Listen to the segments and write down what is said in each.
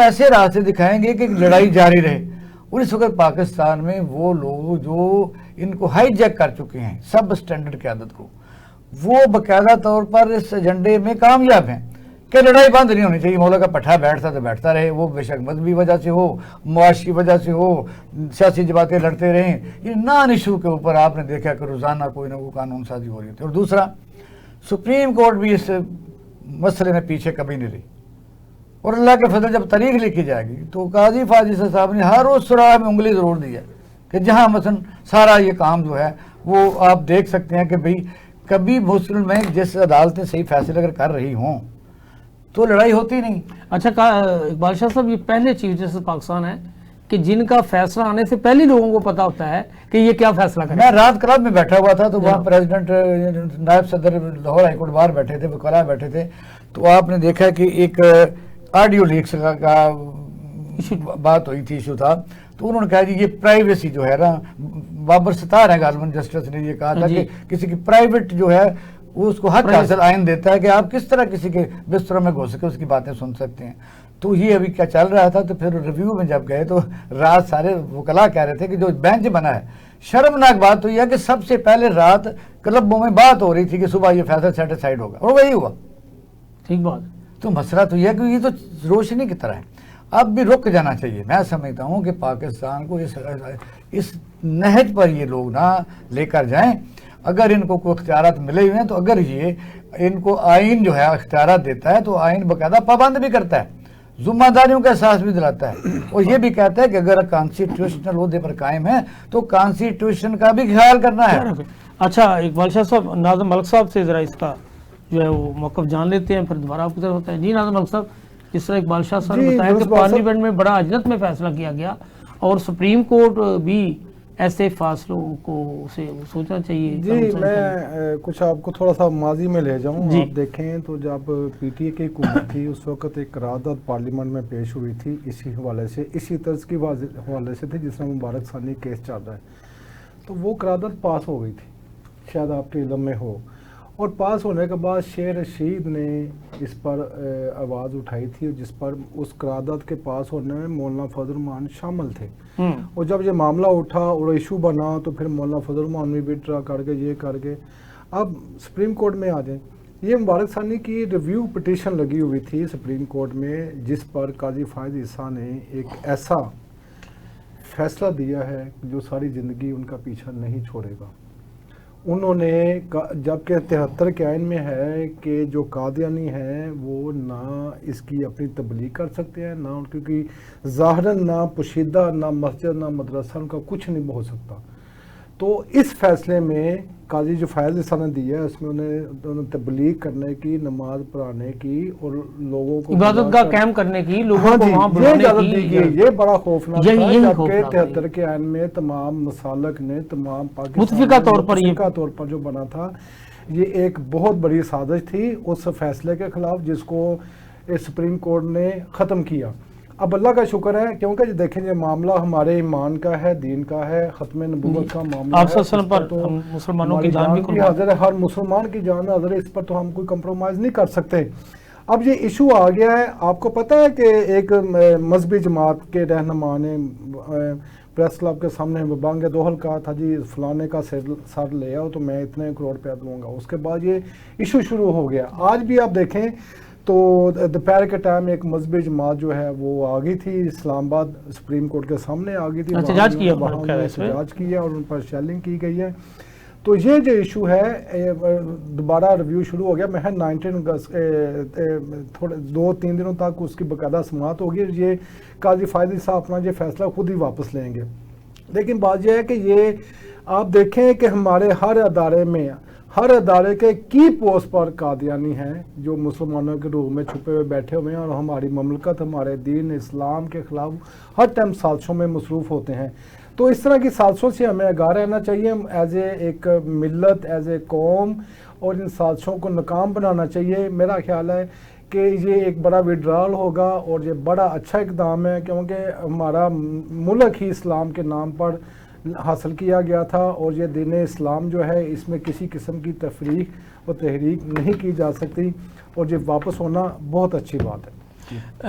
ایسے راستے دکھائیں گے کہ لڑائی جاری رہے. اور اس وقت پاکستان میں وہ لوگ جو ان کو ہائی جیک کر چکے ہیں سب اسٹینڈرڈ قیادت کو, وہ باقاعدہ طور پر اس ایجنڈے میں کامیاب ہیں کہ لڑائی بند نہیں ہونی چاہیے. مولا کا پٹھا بیٹھتا تو بیٹھتا رہے, وہ بے شک مذہبی وجہ سے ہو, معاشی وجہ سے ہو, سیاسی جماعتیں لڑتے رہیں. یہ نان ایشو کے اوپر آپ نے دیکھا کہ روزانہ کوئی نہ کوئی قانون سازی ہو رہی تھی. اور دوسرا, سپریم کورٹ بھی اس مسئلے میں پیچھے کبھی نہیں رہی, اور اللہ کے فضل جب تاریخ لکھی جائے گی تو قاضی فاضل صاحب نے ہر اس سراغ میں انگلی ضرور دی ہے کہ جہاں مثلا سارا یہ کام جو ہے وہ آپ دیکھ سکتے ہیں کہ بھئی کبھی مسلم میں جس عدالتیں صحیح فیصلے اگر کر رہی ہوں تو لڑائی ہوتی نہیں. اچھا اقبال شاہ صاحب, یہ پہلے چیف جسٹس پاکستان ہے کہ جن کا فیصلہ آنے سے پہلے لوگوں کو پتا ہوتا ہے کہ یہ کیا فیصلہ کرے. میں رات کلب میں بیٹھا ہوا تھا تو وہاں پریزیڈنٹ نائب صدر لاہور ہائی کورٹ باہر بیٹھے تھے, وکلاء بیٹھے تھے, تو آپ نے دیکھا کہ ایک آڈیو لیکس کا بات ہوئی تھی, ایشو تھا, تو انہوں نے کہا جی یہ پرائیویسی جو ہے نا, بابر ستار ہے غالباً جسٹس نے یہ کہا تھا کہ کسی کی پرائیویٹ جو ہے وہ اس کو حق حاصل آئین دیتا ہے کہ آپ کس طرح کسی کے بستروں میں گھس کے اس کی باتیں سن سکتے ہیں. تو یہ ابھی کیا چل رہا تھا, تو پھر ریویو میں جب گئے تو رات سارے وکلاء کہہ رہے تھے کہ جو بینچ بنا ہے, شرمناک بات تو یہ ہے کہ سب سے پہلے رات کلبوں میں بات ہو رہی تھی کہ صبح یہ فیصلہ سیٹسفائیڈ ہوگا, اور وہی ہوا. ٹھیک بات. تو مسئلہ تو یہ ہے کہ یہ تو روشنی کی طرح ہے, اب بھی رک جانا چاہیے. میں سمجھتا ہوں کہ پاکستان کو اس نہج پر یہ لوگ نہ لے کر جائیں. اگر ان کو کوئی اختیارات ملے ہوئے ہیں تو اگر یہ ان کو آئین جو ہے اختیارات دیتا ہے تو آئین باقاعدہ پابند بھی کرتا ہے, ذمہ داریوں کا احساس بھی دلاتا ہے, اور یہ بھی کہتا ہے کہ اگر کانسٹیٹیوشنل عہدے پر قائم ہے تو کانسٹیٹیوشن کا بھی خیال کرنا ہے. اچھا اقبال شاہ صاحب, ناظم ملک صاحب سے ذرا اس کا جو ہے وہ موقف جان لیتے ہیں, پھر دوبارہ آپ کی طرف ہوتا ہے. جی ناظم ملک صاحب, جس طرح اقبال شاہ صاحب نے بتایا کہ پارلیمنٹ میں بڑا اجلت میں فیصلہ کیا گیا اور سپریم کورٹ بھی ایسے فاصلوں کو اسے سوچنا چاہیے. جی میں کچھ آپ کو تھوڑا سا ماضی میں لے جاؤں. آپ دیکھیں تو جب پی ٹی اے کی حکومت تھی اس وقت ایک قرارداد پارلیمنٹ میں پیش ہوئی تھی اسی حوالے سے, اسی طرز کی حوالے سے تھی جس میں مبارک ثانی کیس چل رہا ہے. تو وہ قرارداد پاس ہو گئی تھی, شاید آپ کے علم میں ہو, اور پاس ہونے کے بعد شیخ رشید نے اس پر آواز اٹھائی تھی, جس پر اس قرارداد کے پاس ہونے میں مولانا فضل الرحمان شامل تھے. اور جب یہ معاملہ اٹھا اور ایشو بنا تو پھر مولانا فضل الرحمان بھی وڈرا کر کے یہ کر کے اب سپریم کورٹ میں آ جائیں. یہ مبارک ثانی کی ریویو پٹیشن لگی ہوئی تھی سپریم کورٹ میں, جس پر قاضی فائز عیسیٰ نے ایک ایسا فیصلہ دیا ہے جو ساری زندگی ان کا پیچھا نہیں چھوڑے گا. انہوں نے جبکہ 73 کے آئین میں ہے کہ جو قادیانی ہیں وہ نہ اس کی اپنی تبلیغ کر سکتے ہیں, نہ ان کی ظاہراً نہ پوشیدہ نہ مسجد نہ مدرسہ ان کا کچھ نہیں ہو سکتا. تو اس فیصلے میں قاضی جو فائز عیسیٰ نے دیا ہے اس میں انہیں تبلیغ کرنے کی, نماز پڑھانے کی اور لوگوں کو عبادت گاہ قائم کرنے کی, لوگوں کو وہاں بلانے کی, یہ بڑا خوفناک تھا. جبکہ 73 کے آئین میں تمام مسالک نے, تمام متفقہ طور پر جو بنا تھا, یہ ایک بہت بڑی سازش تھی اس فیصلے کے خلاف جس کو سپریم کورٹ نے ختم کیا. اب اللہ کا شکر ہے کیونکہ دیکھیں یہ معاملہ ہمارے ایمان کا ہے, دین کا ہے, ختم نبوت کا معاملہ ہے, مسلمانوں کی جان بھی حاضر ہے, ہر مسلمان کی جان حاضر ہے, اس پر تو ہم کوئی کمپرومائز نہیں کر سکتے. اب یہ ایشو آ گیا ہے, آپ کو پتہ ہے کہ ایک مذہبی جماعت کے رہنما نے پریس کلب کے سامنے بانگ دوہل کہا تھا جی فلانے کا سر لے آؤ تو میں اتنے کروڑ روپیہ دوں گا. اس کے بعد یہ ایشو شروع ہو گیا. آج بھی آپ دیکھیں تو دوپہر کے ٹائم ایک مذہبی جماعت جو ہے وہ آ گئی تھی اسلام آباد سپریم کورٹ کے سامنے آ گئی تھی, احتجاج کیا اور ان پر شیلنگ کی گئی ہے. تو یہ جو ایشو ہے دوبارہ ریویو شروع ہو گیا. میں 2-3 دنوں تک اس کی باقاعدہ سماعت ہوگی. یہ قاضی فائز عیسیٰ اپنا یہ فیصلہ خود ہی واپس لیں گے. لیکن بات یہ ہے کہ یہ آپ دیکھیں کہ ہمارے ہر ادارے کے کی پوسٹ پر قادیانی ہیں جو مسلمانوں کے روح میں چھپے ہوئے بیٹھے ہوئے ہیں اور ہماری مملکت, ہمارے دین اسلام کے خلاف ہر ٹائم سازشوں میں مصروف ہوتے ہیں. تو اس طرح کی سازشوں سے ہمیں آگاہ رہنا چاہیے ایز اے ایک ملت, ایز اے قوم, اور ان سازشوں کو ناکام بنانا چاہیے. میرا خیال ہے کہ یہ ایک بڑا وڈرال ہوگا اور یہ بڑا اچھا اقدام ہے کیونکہ ہمارا ملک ہی اسلام کے نام پر حاصل کیا گیا تھا اور یہ دین اسلام جو ہے اس میں کسی قسم کی تفریق اور تحریک نہیں کی جا سکتی, اور یہ واپس ہونا بہت اچھی بات ہے.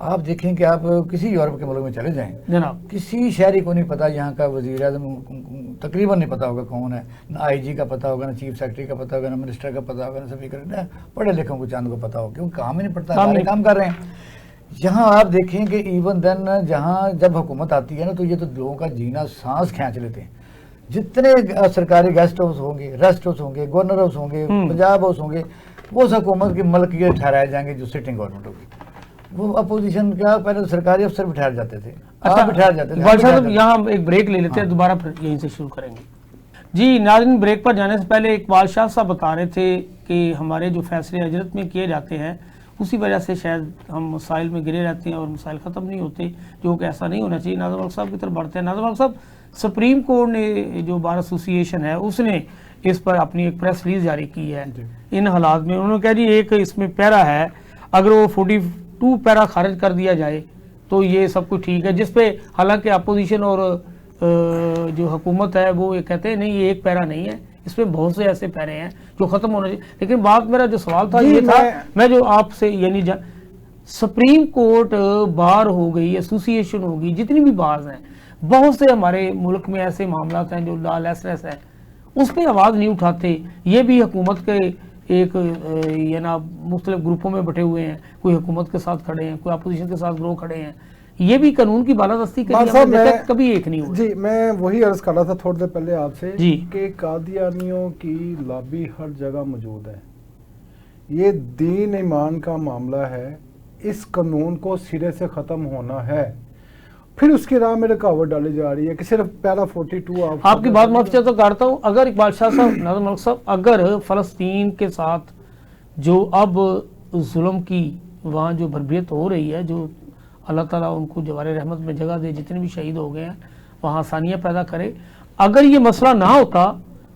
آپ دیکھیں کہ آپ کسی یورپ کے ملک میں چلے جائیں جناب، کسی شہری کو نہیں پتا یہاں کا وزیر اعظم تقریباً نہیں پتا ہوگا کون ہے، نہ آئی جی کا پتا ہوگا، نہ چیف سیکرٹری کا پتا ہوگا، نہ منسٹر کا پتا ہوگا، نہ اسپیکر، نہ پڑھے لکھوں کو چاند کو پتا ہوگا، کیونکہ کام ہی نہیں پڑتا، سارے کام کر رہے ہیں۔ یہاں آپ دیکھیں کہ ایون دین جہاں جب حکومت آتی ہے نا تو یہ تو لوگوں کا جینا سانس کھینچ لیتے ہیں۔ جتنے سرکاری گیسٹ ہاؤس ہوں گے، ریسٹ ہاؤس ہوں گے، گورنر ہاؤس ہوں گے، پنجاب ہاؤس ہوں گے، وہ اس حکومت کی ملکیت ٹھہرائے جائیں گے جو سٹنگ گورنمنٹ ہوگی۔ وہ اپوزیشن کا پہلے سرکاری افسر بٹھائے جاتے تھے، بٹھائے جاتے تھے۔ اقبال صاحب یہاں ہم ایک بریک لے لیتے ہیں، دوبارہ پھر یہیں سے شروع کریں گے۔ جی ناظرین، بریک پر جانے سے پہلے اقبال شاہ صاحب بتا رہے تھے کہ ہمارے جو فیصلے اجرت میں کیے جاتے ہیں اسی وجہ سے شاید ہم مسائل میں گرے رہتے ہیں اور مسائل ختم نہیں ہوتے، جو کہ ایسا نہیں ہونا چاہیے۔ ناظم ملک صاحب کی طرف بڑھتے ہیں۔ ناظم ملک صاحب، سپریم کورٹ نے جو بار ایسوسی ایشن ہے اس نے اس پر اپنی ایک پریس ریلیز جاری کی ہے ان حالات میں۔ انہوں نے کہا جی ایک اس میں پیرا ہے، اگر وہ 42 پیرا خارج کر دیا جائے تو یہ سب کچھ ٹھیک ہے، جس پہ حالانکہ اپوزیشن اور جو حکومت ہے وہ یہ کہتے ہیں نہیں یہ ایک پیرا نہیں ہے، اس میں بہت سے ایسے پیرے ہیں جو ختم ہونا چاہیے۔ لیکن بات میرا جو سوال تھا یہ تھا، میں جو آپ سے یعنی سپریم کورٹ بار ہو گئی، ایسوسی ایشن ہوگی، جتنی بھی بارز ہیں، بہت سے ہمارے ملک میں ایسے معاملات ہیں جو لا لیسنس ہیں، اس پہ آواز نہیں اٹھاتے۔ یہ بھی حکومت کے ایک یہ نا مختلف گروپوں میں بٹے ہوئے ہیں، کوئی حکومت کے ساتھ کھڑے ہیں، کوئی اپوزیشن کے ساتھ گروہ کھڑے ہیں، یہ بھی قانون کی بالادستی کے لیے کبھی ایک نہیں ہوا۔ جی میں وہی عرض کر رہا تھا تھوڑی دیر پہلے آپ سے جی کہ قادیانیوں کی لابی ہر جگہ موجود ہے، یہ دین ایمان کا معاملہ ہے، اس قانون کو سرے سے ختم ہونا ہے، پھر اس کی راہ میں رکاوٹ ڈالی جا رہی ہے کہ صرف پیرا 42 آپ کی بات معافی چاہتا کرتا ہوں۔ اگر اقبال شاہ صاحب، ناظم ملک صاحب، اگر فلسطین کے ساتھ جو اب ظلم کی وہاں جو بربریت ہو رہی ہے، جو اللہ تعالیٰ ان کو جوار رحمت میں جگہ دے، جتنے بھی شہید ہو گئے ہیں وہاں آسانیاں پیدا کرے، اگر یہ مسئلہ نہ ہوتا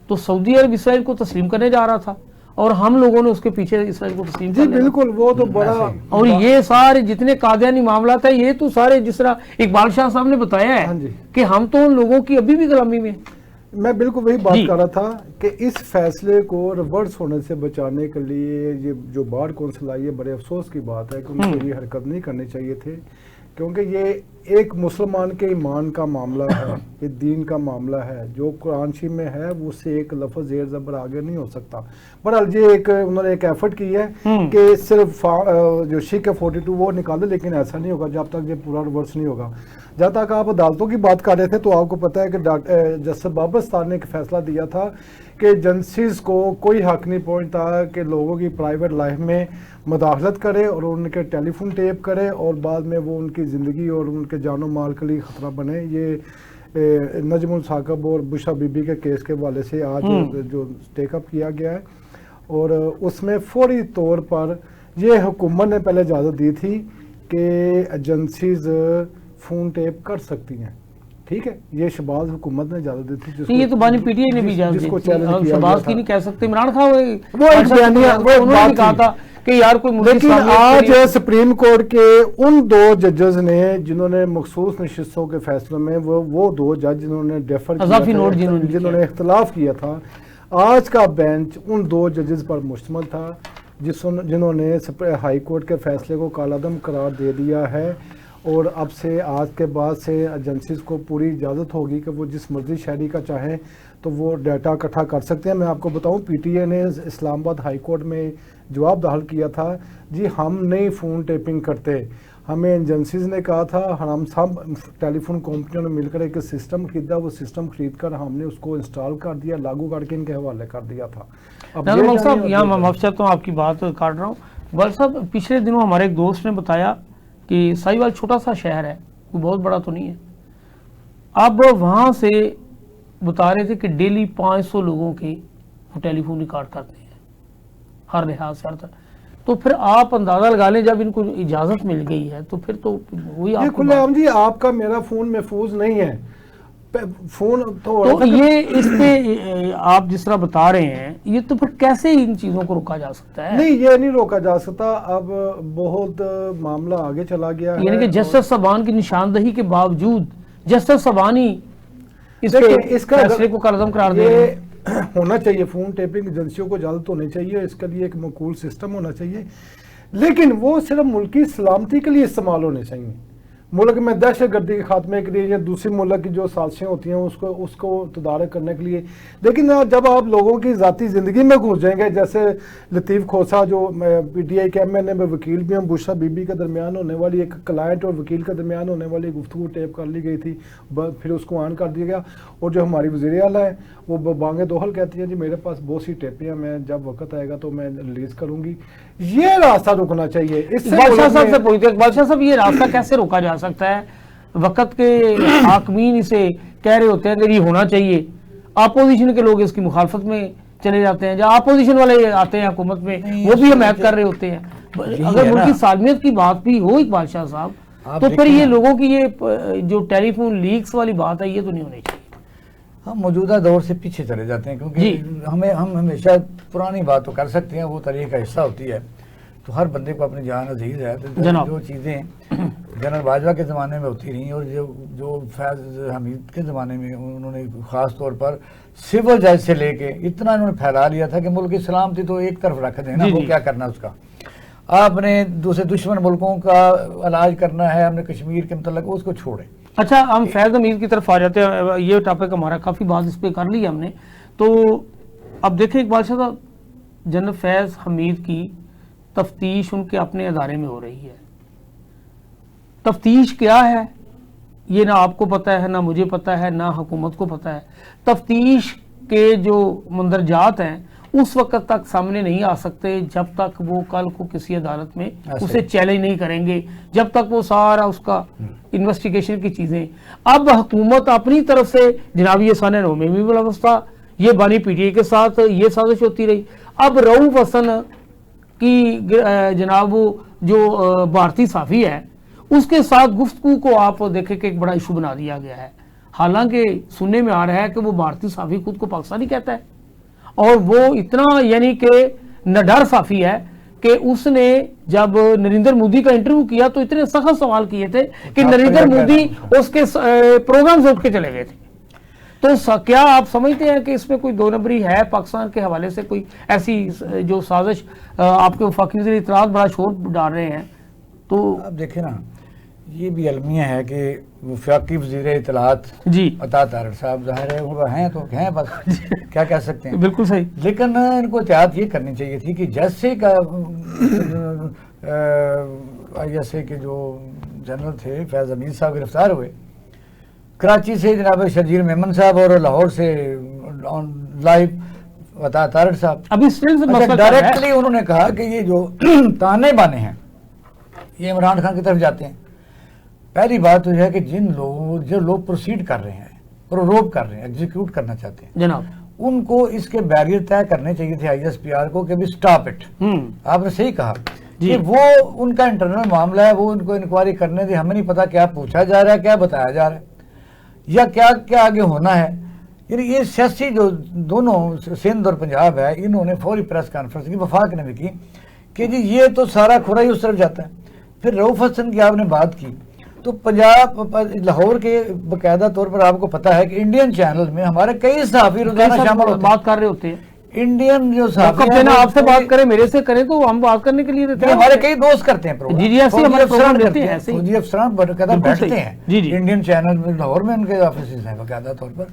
تو سعودی عرب اسرائیل کو تسلیم کرنے جا رہا تھا اور ہم لوگوں نے اس کے پیچھے اسرائیل کو تسلیم جی بالکل، وہ تو بڑا، اور یہ سارے جتنے قادیانی معاملات ہیں یہ تو سارے جس طرح اقبال شاہ صاحب نے بتایا ہے کہ ہم تو ان لوگوں کی ابھی بھی غلامی میں۔ میں بالکل وہی بات کر رہا تھا کہ اس فیصلے کو ریورس ہونے سے بچانے کے لیے یہ جو بار کونسل آئی ہے، بڑے افسوس کی بات ہے کہ ان کو یہ حرکت نہیں کرنی چاہیے تھے، کیونکہ یہ ایک مسلمان کے ایمان کا معاملہ ہے، یہ دین کا معاملہ ہے، جو قرآن شریف میں ہے وہ سے ایک لفظ زیر زبر آگے نہیں ہو سکتا۔ بہرحال یہ انہوں نے ایک ایفرٹ کی ہے کہ صرف جو شک 42 وہ نکالے، لیکن ایسا نہیں ہوگا جب تک یہ پورا ریورس نہیں ہوگا۔ جب تک آپ عدالتوں کی بات کر رہے تھے تو آپ کو پتہ ہے کہ جسٹس بابر ستار نے ایک فیصلہ دیا تھا کہ ایجنسیز کو کوئی حق نہیں پہنچتا کہ لوگوں کی پرائیویٹ لائف میں مداخلت کرے اور ان کے ٹیلی فون ٹیپ کرے اور بعد میں وہ ان کی زندگی اور ان کے جان و مال کے لیے خطرہ بنے۔ یہ نجم الثاقب اور بشرا بی بی کے کیس کے حوالے سے آج جو ٹیک اپ کیا گیا ہے، اور اس میں فوری طور پر یہ حکومت نے پہلے اجازت دی تھی کہ ایجنسیز فون ٹیپ کر سکتی ہیں، ٹھیک ہے، یہ شہباز حکومت نے اجازت دی تھی، یہ تو بانی پی ٹی آئی نے بھی اجازت دی تھی، شہباز کی نہیں کہہ سکتے، عمران خان وہ ایک بیانیہ انہوں نے بھی کہا تھا کہ یار کوئی، لیکن آج سپریم کورٹ کے ان 2 ججز نے جنہوں نے مخصوص نشستوں کے فیصلوں میں وہ 2 جج جنہوں نے ڈیفر اضافی نوٹ جنہوں نے اختلاف کیا تھا، آج کا بینچ ان 2 ججز پر مشتمل تھا جنہوں نے ہائی کورٹ کے فیصلے کو کالعدم قرار دے دیا ہے، اور اب سے آج کے بعد سے ایجنسیز کو پوری اجازت ہوگی کہ وہ جس مرضی شہری کا چاہیں تو وہ ڈیٹا اکٹھا کر سکتے ہیں۔ میں آپ کو بتاؤں، پی ٹی اے نے اسلام آباد ہائی کورٹ میں جواب داخل کیا تھا، جی ہم نہیں فون ٹیپنگ کرتے، ہمیں ایجنسیز نے کہا تھا، ہم سب ٹیلی فون کمپنیوں نے مل کر ایک سسٹم خریدا، وہ سسٹم خرید کر ہم نے اس کو انسٹال کر دیا، لاگو کر کے ان کے حوالے کر دیا تھا۔ ناظم صاحب، یہاں میں معاف چاہتا ہوں آپ کی بات کاٹ رہا ہوں، بل صاحب پچھلے دنوں ہمارے ایک دوست نے بتایا کہ ساہیوال چھوٹا سا شہر ہے، کوئی بہت بڑا تو نہیں ہے، اب وہاں سے بتا رہے تھے کہ ڈیلی 500 لوگوں کے ٹیلی فون ریکارڈ کرتے ہیں ہر لحاظ سے، تو پھر آپ اندازہ لگا لیں جب ان کو اجازت مل گئی ہے تو پھر تو وہی آپ کھلے عام جی، آپ کا میرا فون محفوظ نہیں ہے، فون تو یہ اس پہ آپ جس طرح بتا رہے ہیں، یہ تو پھر کیسے ان چیزوں کو روکا جا سکتا ہے؟ نہیں، یہ نہیں روکا جا سکتا، اب بہت معاملہ آگے چلا گیا ہے، یعنی کہ جسٹس صاحبان کی نشاندہی کے باوجود جسٹس صاحبانی اس فیصلے کو کالعدم قرار دے رہے ہیں۔ ہونا چاہیے، فون ٹیپنگ ایجنسیوں کو اجازت ہونی چاہیے، اس کے لیے ایک معقول سسٹم ہونا چاہیے، لیکن وہ صرف ملک کی سلامتی کے لیے استعمال ہونے چاہیے. ملک میں دہشت گردی کے خاتمے کے لیے یا دوسری ملک کی جو سازشیں ہوتی ہیں اس کو تدارک کرنے کے لیے. لیکن جب آپ لوگوں کی ذاتی زندگی میں گھس جائیں گے، جیسے لطیف کھوسا جو پی ٹی آئی کے ایم این اے میں وکیل بھی ہیں، بشرا بی بی کے درمیان ہونے والی ایک کلائنٹ اور وکیل کے درمیان ہونے والی گفتگو ٹیپ کر لی گئی تھی، پھر اس کو آن کر دیا گیا. اور جو ہماری وزیر اعلیٰ ہیں وہ بانگ دوحل کہتی ہیں جی میرے پاس بہت سی ٹیپیں ہیں، میں جب وقت آئے گا تو میں ریلیز کروں گی. یہ راستہ رکنا چاہیے. بادشاہ صاحب سے پوچھتے ہیں بادشاہ صاحب یہ راستہ کیسے روکا جا سکتا ہے؟ وقت کے حاکمین اسے کہہ رہے ہوتے ہیں کہ یہ ہونا چاہیے، اپوزیشن کے لوگ اس کی مخالفت میں چلے جاتے ہیں، جہاں اپوزیشن والے آتے ہیں حکومت میں وہ بھی حمایت کر رہے ہوتے ہیں. اگر ملک کی سالمیت کی بات بھی ہو اقبال شاہ صاحب تو پھر یہ لوگوں کی یہ جو ٹیلی فون لیکس والی بات ہے یہ تو نہیں ہونی چاہیے. ہم موجودہ دور سے پیچھے چلے جاتے ہیں کیونکہ ہم ہمیشہ پرانی بات تو کر سکتے ہیں، وہ تاریخ کا حصہ ہوتی ہے، تو ہر بندے کو اپنی جان عزیز ہے. جو چیزیں جنرل باجوہ کے زمانے میں ہوتی رہی اور جو فیض حمید کے زمانے میں انہوں نے خاص طور پر سول جج سے لے کے اتنا انہوں نے پھیلا لیا تھا کہ ملک کی سلامتی تو ایک طرف رکھ دینا، وہ کیا کرنا اس کا. آپ نے دوسرے دشمن ملکوں کا علاج کرنا ہے، ہم نے کشمیر کے متعلق اس کو چھوڑے. اچھا ہم فیض حمید کی طرف آ جاتے ہیں، یہ ٹاپک ہمارا کافی بات اس پہ کر لی ہم نے. تو اب دیکھیں اقبال شاہ صاحب، جنرل فیض حمید کی تفتیش ان کے اپنے ادارے میں ہو رہی ہے. تفتیش کیا ہے یہ نہ آپ کو پتہ ہے، نہ مجھے پتہ ہے، نہ حکومت کو پتہ ہے. تفتیش کے جو مندرجات ہیں اس وقت تک سامنے نہیں آ سکتے جب تک وہ کل کو کسی عدالت میں اسے چیلنج نہیں کریں گے، جب تک وہ سارا اس کا انویسٹیگیشن کی چیزیں. اب حکومت اپنی طرف سے جناب یہ سانح نومی بھی بالواسطہ یہ بانی پی ٹی آئی کے ساتھ یہ سازش ہوتی رہی. اب رؤوف حسن کی جناب جو بھارتی صحافی ہے اس کے ساتھ گفتگو کو آپ دیکھیں کہ ایک بڑا ایشو بنا دیا گیا ہے، حالانکہ سننے میں آ رہا ہے کہ وہ بھارتی صحافی خود کو پاکستانی کہتا ہے اور وہ اتنا یعنی کہ نڈر صحافی ہے کہ اس نے جب نریندر مودی کا انٹرویو کیا تو اتنے سخت سوال کیے تھے کہ نریندر مودی اس کے پروگرام سے اٹھ کے چلے گئے تھے. تو کیا آپ سمجھتے ہیں کہ اس میں کوئی دو نمبری ہے پاکستان کے حوالے سے، کوئی ایسی جو سازش آپ کے وفاقی وزیر اطلاعات بڑا شور ڈال رہے ہیں؟ تو آپ دیکھیں نا یہ بھی المیہ ہے کہ وفاقی وزیر اطلاعات عطا طاہر صاحب ظاہر ہے وہ ہیں تو ہیں، بس کیا کہہ سکتے ہیں. بالکل صحیح. لیکن ان کو احتیاط یہ کرنی چاہیے تھی کہ جیسے کا آئی ایس اے کے جو جنرل تھے فیض حمید صاحب گرفتار ہوئے، کراچی سے جناب شرجیل میمن صاحب اور لاہور سے لائیو عطا طاہر صاحب ابھی ڈائریکٹلی انہوں نے کہا کہ یہ جو تانے بانے ہیں یہ عمران خان کی طرف جاتے ہیں. پہلی بات تو یہ ہے کہ جو لوگ پروسیڈ کر رہے ہیں پروروب کر رہے ہیں ایگزیکیوٹ کرنا چاہتے ہیں جناب ان کو اس کے بیریئر طے کرنے چاہیے تھے آئی ایس پی آر کو کہ بھی سٹاپ اٹ. آپ نے صحیح کہا کہ وہ ان کا انٹرنل معاملہ ہے، وہ ان کو انکوائری کرنے دے. ہمیں نہیں پتا کیا پوچھا جا رہا ہے، کیا بتایا جا رہا ہے یا کیا آگے ہونا ہے. یعنی یہ سیاسی جو دونوں سندھ اور پنجاب ہے انہوں نے فوری پریس کانفرنس کی، وفاق نے بھی کی کہ جی یہ تو سارا کھرا ہی اس طرف جاتا ہے. پھر رؤوف حسن کی آپ نے بات کی تو پنجاب لاہور کے باقاعدہ طور پر آپ کو پتا ہے کہ انڈین چینل میں ہمارے کئی صحافی روزانہ شامل ہوتے بات کر رہے ہوتے ہیں. انڈین جو صحافی ہیں آپ سے بات کریں میرے سے کریں تو ہم بات کرنے کے لیے دیتے ہیں. ہمارے کئی دوست کرتے ہیں جی جی ایسے ہمارے پروگرام دیتے ہیں، فوجی افسران باقاعدہ بیٹھتے ہیں انڈین چینل میں، لاہور میں ان کے آفیسز ہیں باقاعدہ طور پر.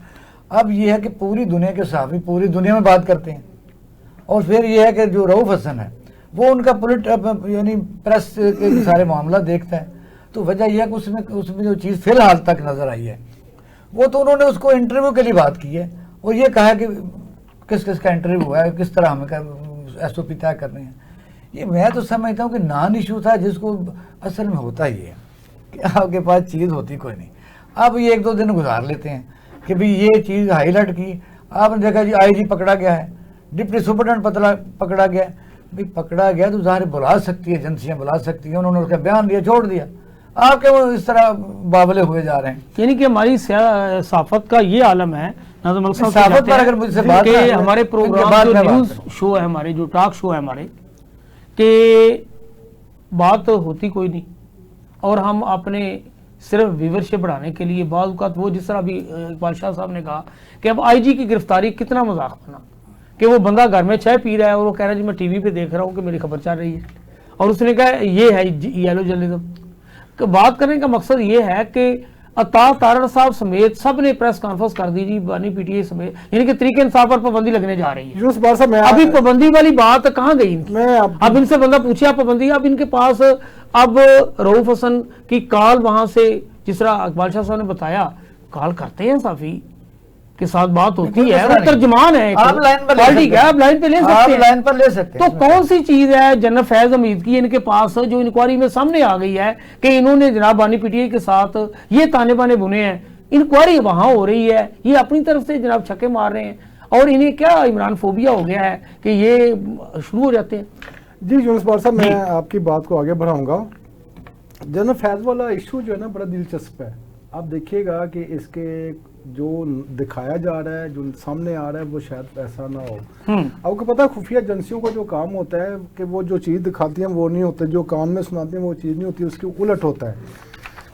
اب یہ ہے کہ پوری دنیا کے صحافی پوری دنیا میں بات کرتے ہیں. اور پھر یہ ہے کہ جو رؤوف حسن ہے وہ ان کا یعنی پریس کے سارے معاملہ دیکھتا ہے. تو وجہ یہ ہے کہ اس میں جو چیز فی الحال تک نظر آئی ہے وہ تو انہوں نے اس کو انٹرویو کے لیے بات کی ہے اور یہ کہا کہ کس کا انٹرویو ہوا ہے، کس طرح ہمیں ایس او پی طے کرنے ہیں. یہ میں تو سمجھتا ہوں کہ نان ایشو تھا جس کو اصل میں ہوتا ہی ہے کہ آپ کے پاس چیز ہوتی کوئی نہیں. آپ یہ ایک دو دن گزار لیتے ہیں کہ بھئی یہ چیز ہائی لائٹ کی. آپ نے دیکھا جی آئی جی پکڑا گیا ہے، ڈپٹی سپرنٹینڈنٹ پکڑا گیا ہے. بھئی پکڑا گیا تو ظاہر بلا سکتی ہے، ایجنسیاں بلا سکتی ہیں، انہوں نے اس کا بیان دیا چھوڑ دیا. آپ کے وہ اس طرح بابلے ہوئے جا رہے ہیں. یعنی کہ ہماری صحافت کا یہ عالم ہے ناظم ملک صاحب صحافت پر اگر مجھ سے بات کہ ہمارے پروگرام جو نیوز شو ہے ہمارے جو ٹاک شو ہے ہمارے کہ بات ہوتی کوئی نہیں اور ہم اپنے صرف ویورشپ بڑھانے کے لیے بعض اوقات وہ جس طرح ابھی اقبال شاہ صاحب نے کہا کہ اب آئی جی کی گرفتاری کتنا مذاق بنا کہ وہ بندہ گھر میں چائے پی رہا ہے اور وہ کہہ رہا ہے جی میں ٹی وی پہ دیکھ رہا ہوں کہ میری خبر چل رہی ہے اور اس نے کہا یہ ہے یلو جرنلزم. بات کرنے کا مقصد یہ ہے کہ عطا تارڑ صاحب سمیت سب نے پریس کانفرنس کر دی جی بانی پی ٹی اے سمیت, یعنی کہ طریق انصاف پر پابندی لگنے جا رہی ہے. ابھی پابندی والی بات کہاں گئی ان کی؟ اب ان سے بندہ پوچھے آپ پابندی, اب ان کے پاس اب رؤوف حسن کی کال وہاں سے, جس طرح اقبال شاہ صاحب نے بتایا, کال کرتے ہیں صحافی کے ساتھ بات ہوتی ہے, وہ ترجمان ہے پارٹی کا, آپ لائن پہ لے سکتے ہیں. تو کون سی چیز ہے جنرل فیض حمید کی ان کے پاس جو انکوائری میں سامنے آ گئی ہے کہ انہوں نے جناب بانی پی ٹی اے کے ساتھ یہ تانے بانے بنے ہیں, انکوائری وہاں ہو رہی ہے, یہ اپنی طرف سے جناب چھکے مار رہے ہیں, اور انہیں کیا عمران فوبیا ہو گیا ہے کہ یہ شروع ہو جاتے ہیں. جی یونس بار صاحب, میں آپ کی بات کو آگے بڑھاؤں گا. جنرل فیض والا ایشو جو ہے نا بڑا دلچسپ ہے. آپ دیکھیے گا کہ اس کے جو دکھایا جا رہا ہے, جو سامنے آ رہا ہے, وہ شاید ایسا نہ ہو. آپ کو پتا ہے خفیہ ایجنسیوں کا جو کام ہوتا ہے کہ وہ جو چیز دکھاتی ہیں وہ نہیں ہوتا, جو کان میں سناتے ہیں وہ چیز نہیں ہوتی, اس کے الٹ ہوتا ہے.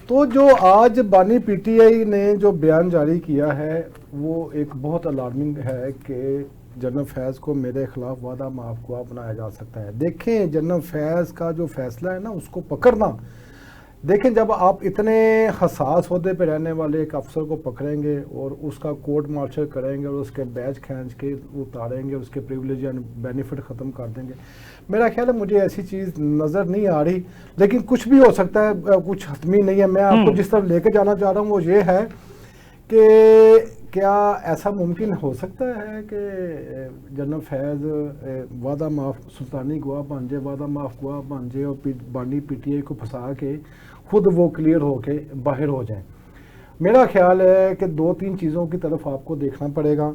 تو جو آج بانی پی ٹی آئی نے جو بیان جاری کیا ہے وہ ایک بہت الارمنگ ہے کہ جنرل فیض کو میرے خلاف وعدہ معاف گواہ بنایا جا سکتا ہے. دیکھیں جنرل فیض کا جو فیصلہ ہے نا اس کو پکڑنا, دیکھیں جب آپ اتنے حساس عہدے پہ رہنے والے ایک افسر کو پکڑیں گے اور اس کا کورٹ مارشل کریں گے اور اس کے بیچ کھینچ کے اتاریں گے, اس کے پریولیج اینڈ بینیفٹ ختم کر دیں گے, میرا خیال ہے مجھے ایسی چیز نظر نہیں آ رہی. لیکن کچھ بھی ہو سکتا ہے, کچھ حتمی نہیں ہے. میں آپ کو جس طرح لے کے جانا چاہ رہا ہوں وہ یہ ہے کہ کیا ایسا ممکن ہو سکتا ہے کہ جنرل فیض وعدہ معاف سلطانی گواہ بن جائے, وعدہ معاف گواہ بن جائے اور بانی پی ٹی آئی کو پھنسا کے خود وہ کلیئر ہو کے باہر ہو جائیں؟ میرا خیال ہے کہ 2-3 چیزوں کی طرف آپ کو دیکھنا پڑے گا.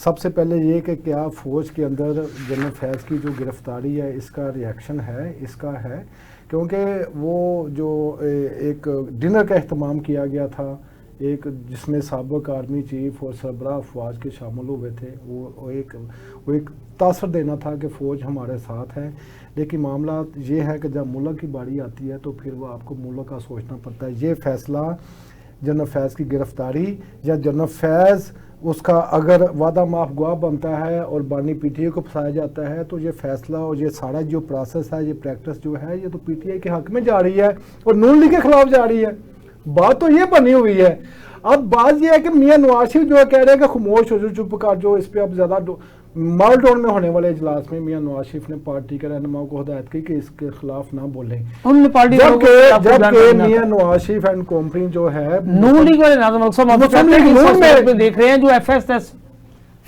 سب سے پہلے یہ کہ کیا فوج کے اندر جنرل فیض کی جو گرفتاری ہے اس کا ریاکشن ہے, اس کا ہے, کیونکہ وہ جو ایک ڈنر کا اہتمام کیا گیا تھا ایک جس میں سابق آرمی چیف اور سربراہ افواج کے شامل ہوئے تھے, وہ ایک تاثر دینا تھا کہ فوج ہمارے ساتھ ہے. لیکن معاملات یہ ہے کہ جب ملک کی باری آتی ہے تو پھر وہ آپ کو ملک کا سوچنا پڑتا ہے. یہ فیصلہ جنرل فیض کی گرفتاری یا جنرل فیض اس کا اگر وعدہ معاف گواہ بنتا ہے اور بانی پی ٹی آئی کو پھنسایا جاتا ہے تو یہ فیصلہ اور یہ سارا جو پروسیس ہے, یہ پریکٹس جو ہے, یہ تو پی ٹی آئی کے حق میں جا رہی ہے اور نون لیگ کے خلاف جا رہی ہے. بات تو یہ بنی ہوئی ہے. اب بات یہ ہے کہ میاں نواز شریف جو کہہ رہے ہیں کہ خاموش ہو جو چپ کر, جو اس پہ اب زیادہ مال ٹاؤن میں ہونے والے اجلاس میں میاں نواز شریف نے پارٹی کے رہنماؤں کو ہدایت کی کہ اس کے خلاف نہ بولیں, جبکہ میاں نواز شریف اینڈ کمپنی جو ہے نون لیگ والے ناظم ملک میں دیکھ رہے ہیں جو F S S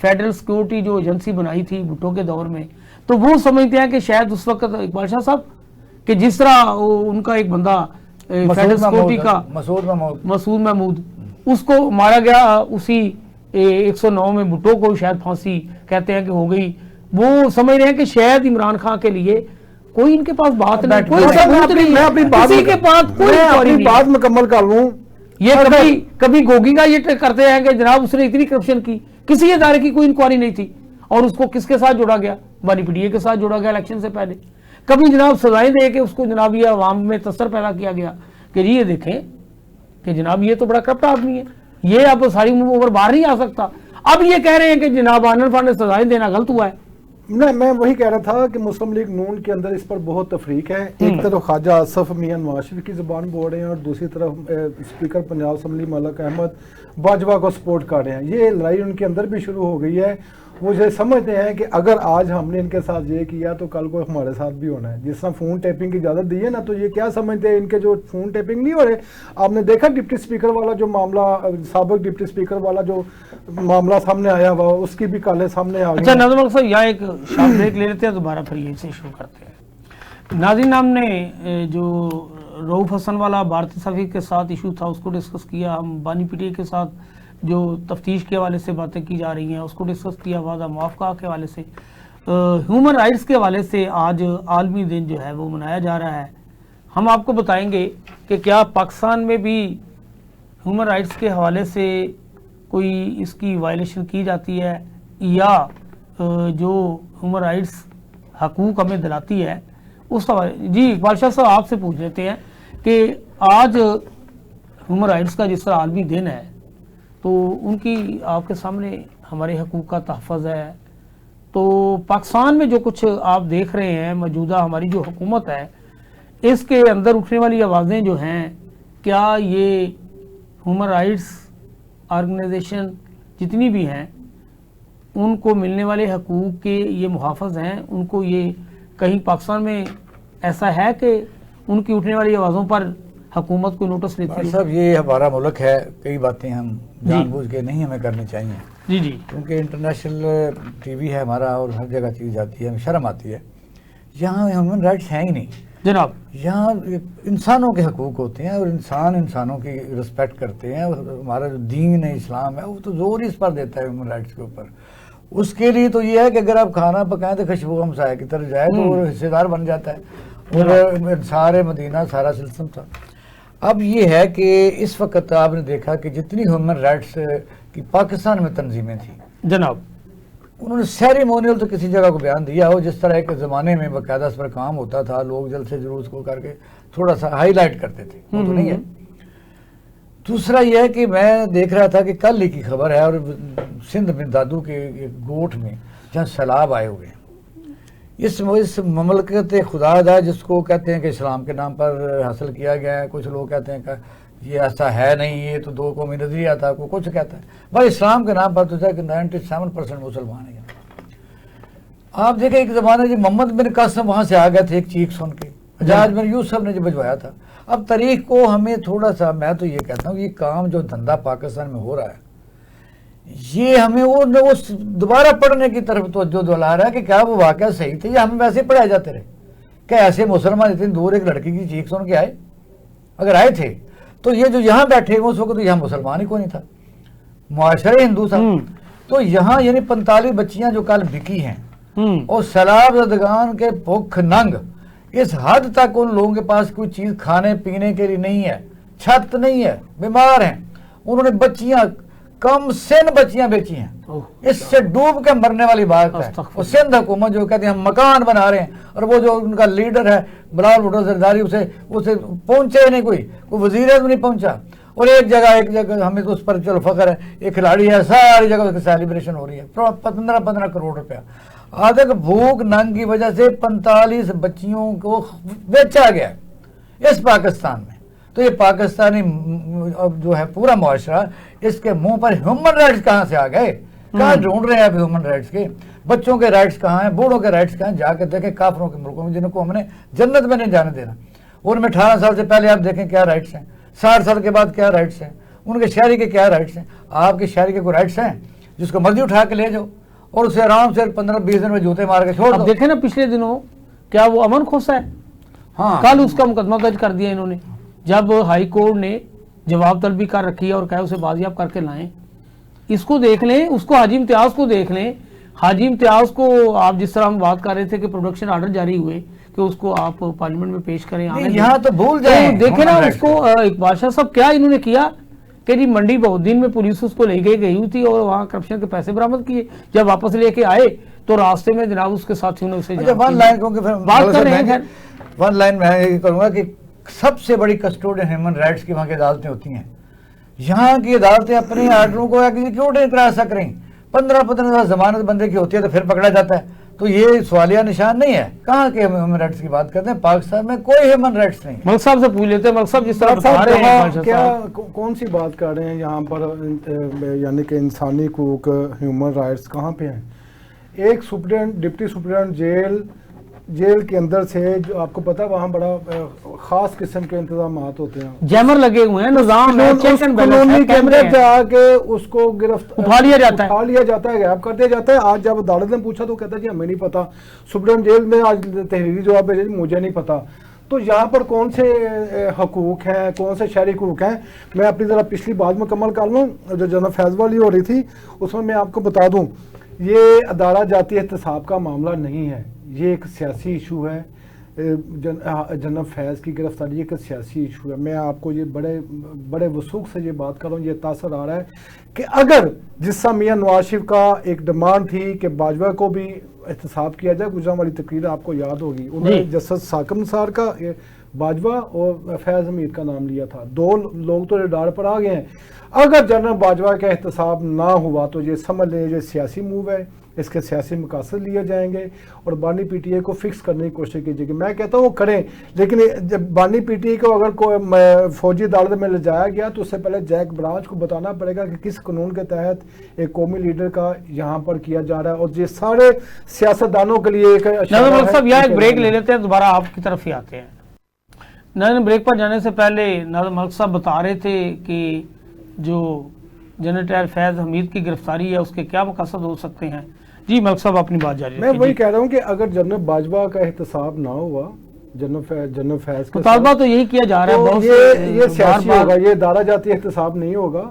federal security جو ایجنسی بنائی تھی بھٹو کے دور میں, تو وہ سمجھتے ہیں کہ شاید اس وقت اقبال شاہ صاحب کہ جس طرح ان کا ایک بندہ فیڈرل سیکورٹی کا مسعود محمود اس کو مارا گیا, اسی 109 میں بھٹو کو شاید پھانسی کہتے ہیں کہ ہو گئی, وہ سمجھ رہے ہیں کہ شاید عمران خان کے لیے کوئی ان کے پاس بات نہیں, کوئی ثبوت نہیں, میں اپنی بات مکمل کر لوں. یہ کبھی گوگی کا یہ کرتے ہیں کہ جناب اس نے اتنی کرپشن کی, کسی ادارے کی کوئی انکوائری نہیں تھی اور اس کو کس کے ساتھ جوڑا گیا, بانی پی ٹی اے کے ساتھ جوڑا گیا الیکشن سے پہلے. کبھی جناب سزائیں دے کے اس کو جناب یہ عوام میں تصر پیدا کیا گیا کہ یہ دیکھیں کہ جناب یہ تو بڑا کرپٹ آدمی ہے, یہ اب ساری اوور باہر نہیں آ سکتا. اب یہ کہہ رہے ہیں کہ جناب آنر فان نے سزائیں دینا غلط ہوا ہے. میں وہی کہہ رہا تھا کہ مسلم لیگ نون کے اندر اس پر بہت تفریق ہے. ایک طرف خواجہ آصف میاں نواز شریف کی زبان بول رہے ہیں اور دوسری طرف اسپیکر پنجاب اسمبلی ملک احمد باجوہ کو سپورٹ کر رہے ہیں. یہ لڑائی ان کے اندر بھی شروع ہو گئی ہے. وہ یہ سمجھتے ہیں کہ اگر آج ہم نے ان کے ساتھ یہ کیا تو کل کو ہمارے ساتھ بھی ہونا ہے. جس طرح فون ٹیپنگ کی اجازت دی ہے نا, تو یہ کیا سمجھتے ہیں ان کے جو فون ٹیپنگ نہیں ہو رہے. آپ نے دیکھا ڈپٹی اسپیکر والا جو معاملہ, سابق ڈپٹی اسپیکر والا جو معاملہ سامنے آیا ہوا, اس کی بھی کالیں سامنے آ گئی. اچھا ناظرین ملک صاحب یہاں ایک شارٹ بریک لے لیتے ہیں, دوبارہ پھر یہ سے شروع کرتے ہیں. ناظرین ہم نے جو رؤوف حسن والا بھارتی صحافی کے ساتھ ایشو تھا اس کو ڈسکس کیا, ہم بانی پی ٹی اے کے ساتھ جو تفتیش کے حوالے سے باتیں کی جا رہی ہیں اس کو ڈسکس کیا, وعدہ معاف کے حوالے سے, ہیومن رائٹس کے حوالے سے آج عالمی دن جو ہے وہ منایا جا رہا ہے. ہم آپ کو بتائیں گے کہ کیا پاکستان میں بھی ہیومن رائٹس کے حوالے سے کوئی اس کی وائلیشن کی جاتی ہے, یا جو ہیومن رائٹس حقوق ہمیں دلاتی ہے اس حوالے. جی اقبال شاہ صاحب آپ سے پوچھ لیتے ہیں کہ آج ہیومن رائٹس کا جس طرح عالمی دن ہے تو ان کی آپ کے سامنے ہمارے حقوق کا تحفظ ہے, تو پاکستان میں جو کچھ آپ دیکھ رہے ہیں موجودہ ہماری جو حکومت ہے اس کے اندر اٹھنے والی آوازیں جو ہیں، کیا یہ ہیومن رائٹس آرگنائزیشن جتنی بھی ہیں ان کو ملنے والے حقوق کے یہ محافظ ہیں؟ ان کو یہ کہیں پاکستان میں ایسا ہے کہ ان کی اٹھنے والی آوازوں پر حکومت کو نوٹس لیتی ہے؟ صاحب یہ ہمارا ملک ہے، کئی باتیں ہم جان بوجھ کے نہیں ہمیں کرنی چاہیے، جی جی، کیونکہ انٹرنیشنل ٹی وی ہے ہمارا اور ہر جگہ چیز جاتی ہے، ہمیں شرم آتی ہے۔ یہاں ہیومن رائٹس ہیں ہی نہیں جناب، یہاں انسانوں کے حقوق ہوتے ہیں اور انسانوں کی رسپیکٹ کرتے ہیں، اور ہمارا جو دین ہے اسلام ہے وہ تو زور ہی اس پر دیتا ہے ہیومن رائٹس کے اوپر۔ اس کے لیے تو یہ ہے کہ اگر آپ کھانا پکائیں تو خوشبو ہمسائے کی طرف جائے تو وہ حصے دار بن جاتا ہے، اور سارے مدینہ سارا سلسلہ تھا۔ اب یہ ہے کہ اس وقت آپ نے دیکھا کہ جتنی ہیومن رائٹس کی پاکستان میں تنظیمیں تھیں جناب، انہوں نے سیریمونیل تو کسی جگہ کو بیان دیا ہو، جس طرح ایک زمانے میں باقاعدہ اس پر کام ہوتا تھا، لوگ جلسے جلوس کو کر کے تھوڑا سا ہائی لائٹ کرتے تھے، وہ تو نہیں ہے۔ دوسرا یہ ہے کہ میں دیکھ رہا تھا کہ کل ہی کی خبر ہے، اور سندھ میں دادو کے گوٹھ میں جہاں سیلاب آئے ہوئے ہیں، اس مملکت خدا دا جس کو کہتے ہیں کہ اسلام کے نام پر حاصل کیا گیا ہے، کچھ لوگ کہتے ہیں کہ یہ ایسا ہے نہیں، یہ تو دو قومی نظریہ تھا، کوئی کچھ کہتا ہے، بھائی اسلام کے نام پر تو ہے کہ 97% مسلمان ہیں۔ آپ دیکھیں ایک زمانہ جی محمد بن قاسم وہاں سے آ گئے تھے ایک چیخ سن کے، حجاج بن یوسف نے جو بجوایا تھا۔ اب تاریخ کو ہمیں تھوڑا سا، میں تو یہ کہتا ہوں یہ کام جو دھندا پاکستان میں ہو رہا ہے، یہ ہمیں وہ دوبارہ پڑھنے کی طرف توجہ دلا رہا ہے کہ کیا وہ واقعہ صحیح تھے یا ہمیں ویسے پڑھائے جاتے رہے؟ کیا ایسے مسلمان اتنی دور ایک لڑکی کی چیخ سن کے آئے؟ اگر آئے تھے تو یہ جو یہاں بیٹھے اس وقت یہاں مسلمان ہی کوئی نہیں تھا، معاشرے ہندو تھا۔ تو یہاں یعنی 45 بچیاں جو کل بکی ہیں، اور سیلاب زدگان کے بھوک ننگ اس حد تک ان لوگوں کے پاس کوئی چیز کھانے پینے کے لیے نہیں ہے، چھت نہیں ہے، بیمار ہیں، انہوں نے بچیاں کم سن بچیاں بیچی ہیں۔ اس سے ڈوب کے مرنے والی بات ہے۔ اور سندھ حکومت جو کہتے ہیں ہم مکان بنا رہے ہیں، اور وہ جو ان کا لیڈر ہے بلال بھٹو زرداری اسے پہنچے ہی نہیں، کوئی وزیر اعظم نہیں پہنچا، اور ایک جگہ ہمیں تو اس پر چلو فخر ہے، ایک کھلاڑی ہے، ساری جگہ اس کی سیلیبریشن ہو رہی ہے، 15 کروڑ روپیہ۔ آج تک بھوک ننگ کی وجہ سے 45 بچیوں کو بیچا گیا اس پاکستان میں۔ تو یہ پاکستانی جو ہے پورا معاشرہ، اس کے منہ پر ہیومن رائٹس کہاں سے آ گئے؟ کہاں ڈھونڈ رہے ہیں آپ ہیومن رائٹس کے؟ بچوں کے رائٹس کہاں ہیں؟ بوڑھوں کے رائٹس کہاں ہیں؟ جا کے دیکھیں کافروں کے ملکوں میں جن کو ہم نے جنت میں نہیں جانے دینا، ان میں 18 سال سے پہلے آپ دیکھیں کیا رائٹس ہیں، 60 سال کے بعد کیا رائٹس ہیں، ان کے شہری کے کیا رائٹس ہیں۔ آپ کے شہری کے کوئی رائٹس ہیں؟ جس کو مرضی اٹھا کے لے جاؤ اور اسے آرام سے 15-20 دن میں جوتے مار کے چھوڑ دو۔ اب دیکھیں نا پچھلے دنوں کیا وہ امن کھوسا ہے، ہاں کل اس کا مقدمہ درج کر دیا انہوں نے، جب ہائی کورٹ نے جواب طلبی کر رکھی ہے اور کہا اسے بازیاب کر کے لائیں۔ اس کو دیکھ لیں، اس کو حاجی امتیاز کو دیکھ لیں، حاجی امتیاز کو آپ جس طرح ہم بات کر رہے تھے کہ پروڈکشن آرڈر جاری ہوئے کہ اس کو آپ پارلیمنٹ میں پیش کریں، یہاں تو بھول جائیں، دیکھیں نا اس کو اقبال شاہ صاحب کیا انہوں نے کیا کہ جی منڈی بہودین میں پولیس اس کو لے گئی ہوئی تھی اور وہاں کرپشن کے پیسے برآمد کیے، جب واپس لے کے آئے تو راستے میں جناب اس کے ساتھیوں نے اسے بات کر رہے ہیں۔ ون لائن میں یہ کروں گا کہ سب سے بڑی کسٹوڈین ہیومن رائٹس کی وہاں کی عدالتیں ہوتی ہیں۔ یہاں کی عدالتیں اپنے آرڈروں کو ایگزیکیوٹ نہیں کرا سک رہی، 15 ضمانت بندے کی ہوتی ہے تو پھر پکڑا جاتا ہے۔ تو یہ سوالیہ نشان نہیں ہے، کہاں کے ہیومن رائٹس کی بات کرتے ہیں؟ پاکستان میں کوئی ہیومن رائٹس نہیں۔ ملک صاحب سے پوچھ لیتے ہیں، ملک صاحب جس طرح بتا رہے ہیں کیا کون سی بات کر رہے ہیں یہاں پر، یعنی کہ انسانی حقوق ہیومن رائٹس کہاں پہ ہیں؟ ایک ڈپٹی سپرنٹینڈنٹ جیل کے اندر سے، جو آپ کو پتا وہاں بڑا خاص قسم کے انتظامات ہوتے ہیں، جیمر لگے ہوئے ہیں، نظام ہے، چیک اینڈ بیلنس ہے، کالونی کے اندر سے آ کے اس کو اٹھا لیا جاتا ہے، غائب کر دیا جاتا ہے۔ آج جب عدالت نے پوچھا تو کہتا ہے جی ہمیں نہیں پتا، سپرنٹینڈنٹ جیل میں آج تحریری جواب بھیجا مجھے نہیں پتا۔ تو یہاں پر کون سے حقوق ہیں، کون سے شہری حقوق ہیں؟ میں اپنی ذرا پچھلی بات مکمل کر لوں جو جناب فیض والی ہو رہی تھی، اس میں آپ کو بتا دوں یہ عدالہ جاتی احتساب کا معاملہ نہیں ہے، یہ ایک سیاسی ایشو ہے۔ جناب فیض کی گرفتاری ایک سیاسی ایشو ہے۔ میں آپ کو یہ بڑے وثوق سے یہ بات کر رہا ہوں، یہ تاثر آ رہا ہے کہ اگر جس طرح میاں نواز شریف کا ایک ڈیمانڈ تھی کہ باجوہ کو بھی احتساب کیا جائے، گزرا والی تقریر آپ کو یاد ہوگی، انہوں نے جسٹس ثاقب نثار کا، باجوہ اور فیض حمید کا نام لیا تھا، دو لوگ تو ریڈار پر آ گئے ہیں۔ اگر جنرل باجوہ کا احتساب نہ ہوا تو یہ سمجھ لیں یہ سیاسی موو ہے، اس کے سیاسی مقاصد لیے جائیں گے اور بانی پی ٹی اے کو فکس کرنے کی کوشش کیجیے گی. میں کہتا ہوں وہ کریں, لیکن جب بانی پی ٹی اے کو اگر کوئی فوجی عدالت میں لے جایا گیا تو اس سے پہلے جیک برانچ کو بتانا پڑے گا کہ کس قانون کے تحت ایک قومی لیڈر کا یہاں پر کیا جا رہا ہے, اور یہ سارے سیاستدانوں کے لیے ایک ناظرین ملک صاحب یہاں ایک بریک لے لیتے ہیں, دوبارہ آپ کی طرف ہی آتے ہیں. ناظرین بریک پر جانے سے پہلے ناظرین ملک صاحب بتا رہے تھے کہ جو جنرل ٹائر فیض حمید کی گرفتاری ہے اس کے کیا مقاصد ہو سکتے ہیں. جی ملک صاحب اپنی بات جاری رکھیں. میں وہی کہہ رہا ہوں کہ اگر جنرل باجوہ کا احتساب نہ ہوا جنرل فیض کا, مطالبہ تو یہی کیا جا رہا ہے, یہ سیاسی ہوگا, یہ ادارہ جاتی احتساب نہیں ہوگا,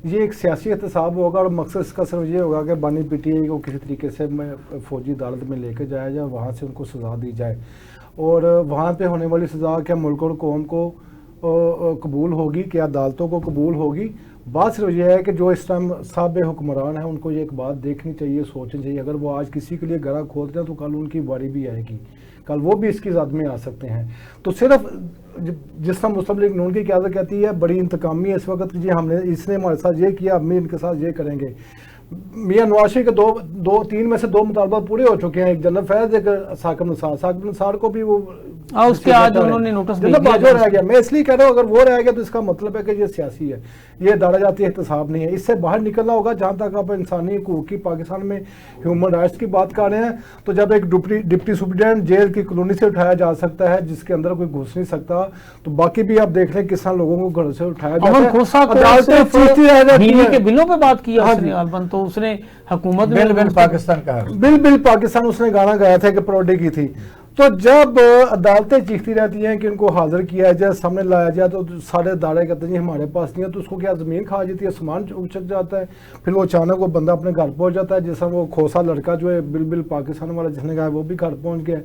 یہ ایک سیاسی احتساب ہوگا, اور مقصد اس کا صرف یہ ہوگا کہ بانی پی ٹی اے کو کسی طریقے سے فوجی عدالت میں لے کے جایا جائے, وہاں سے ان کو سزا دی جائے, اور وہاں پہ ہونے والی سزا کیا ملک اور قوم کو قبول ہوگی, کیا عدالتوں کو قبول ہوگی. بات صرف یہ ہے کہ جو اس ٹائم سابق حکمران ہیں ان کو یہ ایک بات دیکھنی چاہیے, سوچنی چاہیے, اگر وہ آج کسی کے لیے گڑا کھولتے ہیں تو کل ان کی باری بھی آئے گی, کل وہ بھی اس کی زد میں آ سکتے ہیں. تو صرف جس طرح مسلم لیگ نون کی قیادت کہتی ہے بڑی انتقامی ہے اس وقت کہ جی ہم نے اس نے ہمارے ساتھ یہ کیا, اب بھی ان کے ساتھ یہ کریں گے. میاں نواز شریف کے تین میں سے 2 مطالبات پورے ہو چکے ہیں, ایک جنرل فیض, ایک ثاقب نثار کو بھی وہ اس کے آج انہوں نے نوٹس بھیج دیا رہ گیا. میں اس لیے کہہ رہا ہوں اگر وہ رہ گیا تو اس کا مطلب ہے کہ یہ سیاسی ہے, یہ ادارہ جاتی احتساب نہیں ہے, اس سے باہر نکلنا ہوگا. جہاں تک آپ انسانی حقوق کی پاکستان میں ہیومن رائٹس کی بات کر رہے ہیں, تو جب ایک ڈپٹی سپرنٹینڈنٹ جیل کی کالونی سے اٹھایا جا سکتا ہے جس کے اندر کوئی گھس نہیں سکتا, تو باقی بھی آپ دیکھ لیں کس طرح لوگوں کو گھر سے اٹھایا جاتا ہے. کے بلوں پہ بات کی تو اس نے حکومت بل پاکستان کہا, بل پاکستان اس نے گانا گایا تھا کہ پروڈے کی تھی. تو جب عدالتیں چیختی رہتی ہیں کہ ان کو حاضر کیا جائے, سامنے لایا جائے, تو سارے ادارے کہتے ہیں ہمارے پاس نہیں ہے, تو اس کو کیا زمین کھا جاتی ہے, سامان اچک جاتا ہے, پھر وہ اچانک وہ بندہ اپنے گھر پہنچ جاتا ہے, جیسا وہ کھوسا لڑکا جو ہے بل پاکستان والا جس نے کہا وہ بھی گھر پہنچ گیا.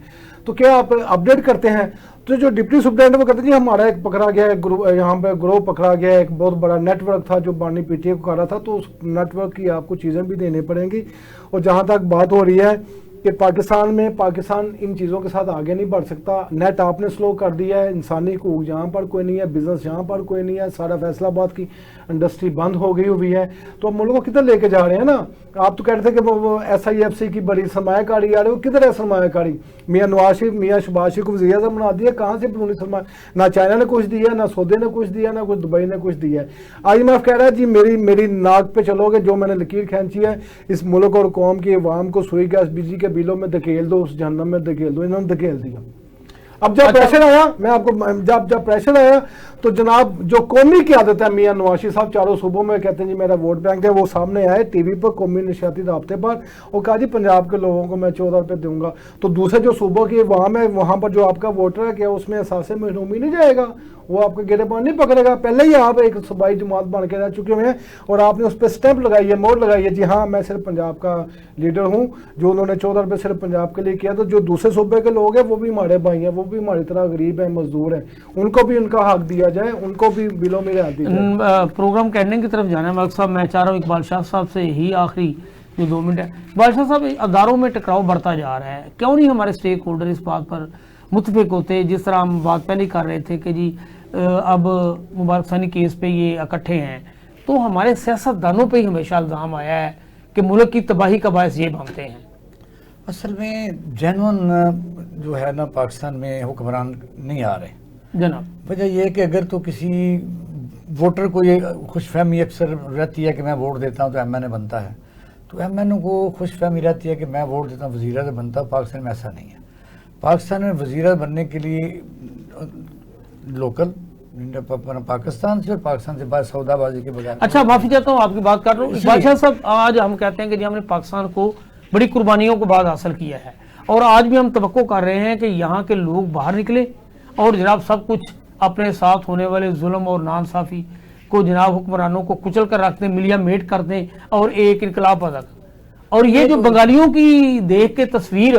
تو کیا آپ اپڈیٹ کرتے ہیں, تو جو ڈپٹی سپرنٹینڈنٹ وہ کہتے ہیں جی ہمارا ایک پکڑا گیا ہے, یہاں پہ گروہ پکڑا گیا ہے, ایک بہت بڑا نیٹ ورک تھا جو بانی پی ٹی اے کو کر رہا تھا, تو اس نیٹ ورک کی آپ کو چیزیں بھی دینی پڑیں گی. اور جہاں تک بات ہو رہی ہے کہ پاکستان ان چیزوں کے ساتھ آگے نہیں بڑھ سکتا, نیٹ آپ نے سلو کر دیا ہے, انسانی حقوق یہاں پر کوئی نہیں ہے, بزنس یہاں پر کوئی نہیں ہے, سارا فیصل آباد کی انڈسٹری بند ہو گئی ہوئی ہے, تو اب ملک کو کدھر لے کے جا رہے ہیں نا. آپ تو کہتے تھے کہ وہ ایس آئی ایف سی کی بڑی سرمایہ کاری آ رہی ہے, وہ کدھر ہے سرمایہ کاری. میاں نواز شریف میاں شہباز شریف کو وزیر اعظم بنا دیا, کہاں سے بیرونی سرمایہ, نہ چائنا نے کچھ دیا, نہ سعودی نے کچھ دیا, نہ کچھ دبئی نے کچھ دیا ہے. IMF کہہ رہا ہے جی میری ناک پہ چلو گے, جو میں نے لکیر کھینچی ہے اس ملک اور قوم کی عوام کو سوئی گیس بجلی کے بلوں میں دھکیل دو, اس جہنم میں دھکیل دو. انہوں نے دھکیل دیا. اب جب پریشر آیا, میں آپ کو جب پریشر آیا تو جناب جو قومی قیادت ہے میاں نواز شریف صاحب چاروں صوبوں میں کہتے ہیں جی میرا ووٹ بینک ہے, وہ سامنے آئے ٹی وی پر قومی نشیاتی رابطے پر اور کہا جی پنجاب کے لوگوں کو میں 14 روپے دوں گا. تو دوسرے جو صوبوں کی عوام ہے وہاں پر جو آپ کا ووٹر ہے کیا اس میں احساس محرومی نہیں جائے گا, وہ آپ کے گرے بان نہیں پکڑے گا. پہلے ہی آپ ایک صوبائی جماعت بن کے رہ چکے ہوئے ہیں اور آپ نے اس پہ سٹیمپ لگائی ہے, مور لگائی ہے, جی ہاں میں صرف پنجاب کا لیڈر ہوں, جو انہوں نے 14 روپے صرف پنجاب کے لیے کیا. تو جو دوسرے صوبے کے لوگ ہیں وہ بھی ہمارے بھائی ہیں, وہ بھی ہماری طرح غریب ہیں, مزدور ہیں, ان کو بھی ان کا حق دیا جائے, ان کو بھی بلوں میں رعایت دی جائے. پروگرام کے اینڈنگ کی طرف جانا ہے ملک صاحب, میں چاہ رہا ہوں اقبال شاہ صاحب سے ہی آخری جو 2 منٹ ہے. اقبال شاہ صاحب اداروں میں ٹکراؤ بڑھتا جا رہا ہے, کیوں نہیں ہمارے اسٹیک ہولڈر اس بات پر متفق ہوتے, جس طرح ہم بات پہلے کر رہے تھے کہ جی اب مبارک ثانی کیس پہ یہ اکٹھے ہیں, تو ہمارے سیاستدانوں پہ ہی ہمیشہ الزام آیا ہے کہ ملک کی تباہی کا باعث یہ بنتے ہیں. اصل میں جینون جو ہے نا پاکستان میں حکمران نہیں آ رہے جناب. وجہ یہ کہ اگر تو کسی ووٹر کو یہ خوش فہمی اکثر رہتی ہے کہ میں ووٹ دیتا ہوں تو ایم این اے بنتا ہے, تو ایم این اے کو خوش فہمی رہتی ہے کہ میں ووٹ دیتا ہوں وزیر اعظم بنتا ہوں. پاکستان میں ایسا نہیں ہے. پاکستان میں وزیر اعظم بننے کے لیے لوکل پاکستان سے اور پاکستان سے باہر سودا بازی کے بغیر. اچھا معافی چاہتا ہوں, آپ کی بات کر رہا ہوں. اقبال شاہ صاحب آج ہم کہتے ہیں کہ جی ہم نے پاکستان کو بڑی قربانیوں کو بعد حاصل کیا ہے, اور آج بھی ہم توقع کر رہے ہیں کہ یہاں کے لوگ باہر نکلے اور جناب سب کچھ اپنے ساتھ ہونے والے ظلم اور ناانصافی کو جناب حکمرانوں کو کچل کر رکھ دیں, ملیا میٹ کر دیں اور ایک انقلاب پیدا کر. اور یہ جو بنگالیوں کی دیکھ کے تصویر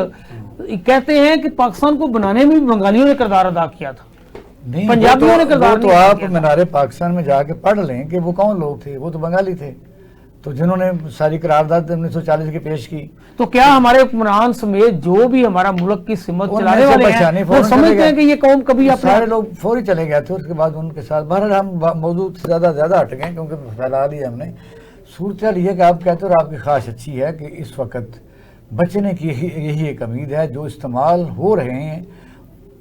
کہتے ہیں کہ پاکستان کو بنانے میں بھی بنگالیوں نے کردار ادا کیا تھا, پنجابیوں نے کردار نہیں. تو آپ مینار پاکستان میں جا کے پڑھ لیں کہ وہ کون لوگ تھے, وہ تو بنگالی تھے, تو جنہوں نے ساری قرارداد 1940 کی پیش کی. تو کیا ہمارے حکمران سمیت جو بھی ہمارا ملک کی سمت چلانے والے ہیں وہ سمجھتے ہیں کہ یہ قوم کبھی سارے لوگ فوری چلے گئے تھے, اس کے بعد ان کے ساتھ بہرحال ہم موضوع سے زیادہ ہٹ گئے کیونکہ پھیلا دیا ہم نے. صورتحال یہ کہ آپ کہتے ہیں اور آپ کی خواہش اچھی ہے کہ اس وقت بچنے کی یہی ایک امید ہے جو استعمال ہو رہے ہیں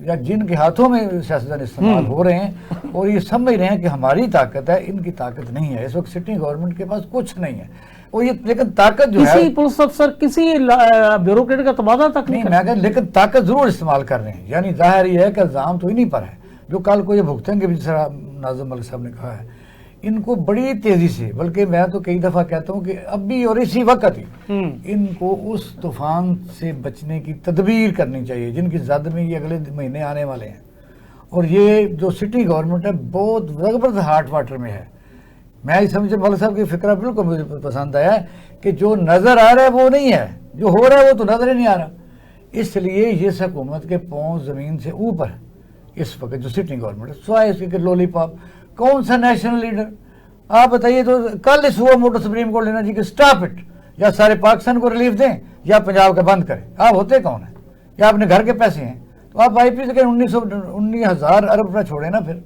یا جن کے ہاتھوں میں سیاستدان استعمال ہو رہے ہیں اور یہ سمجھ رہے ہیں کہ ہماری طاقت ہے، ان کی طاقت نہیں ہے. اس وقت سٹنگ گورنمنٹ کے پاس کچھ نہیں ہے، اور یہ لیکن طاقت جو ہے کسی پولیس افسر کسی بیوروکریٹ کا تبادلہ تک نہیں، میں کہتا لیکن طاقت ضرور استعمال کر رہے ہیں. یعنی ظاہر یہ ہے کہ الزام تو انہیں پر ہے جو کل کو یہ بھگتیں گے بھی، جس طرح ناظم ملک صاحب نے کہا ہے. ان کو بڑی تیزی سے، بلکہ میں تو کئی دفعہ کہتا ہوں کہ اب بھی اور اسی وقت ہی ان کو اس طوفان سے بچنے کی تدبیر کرنی چاہیے جن کی زد میں یہ اگلے مہینے آنے والے ہیں. اور یہ جو سٹی گورنمنٹ ہے بہت زبردست ہاٹ واٹر میں ہے. میں یہ سمجھے ملک صاحب کی فکرہ بالکل مجھے پسند آیا ہے کہ جو نظر آ رہا ہے وہ نہیں ہے، جو ہو رہا ہے وہ تو نظر ہی نہیں آ رہا. اس لیے یہ حکومت کے پاؤں زمین سے اوپر اس وقت جو سٹنگ گورنمنٹ ہے، سوائے اس کے لولی پاپ. کون سا نیشنل لیڈر آپ بتائیے؟ تو کل اس ہوا موٹو سپریم کورٹ لینا جی کہ سٹاپ اٹ، یا سارے پاکستان کو ریلیف دیں یا پنجاب کا بند کریں. آپ ہوتے کون ہیں؟ یا اپنے گھر کے پیسے ہیں تو آپ آئی پی سے کہیں 19,000 ارب روپیہ چھوڑیں نا. پھر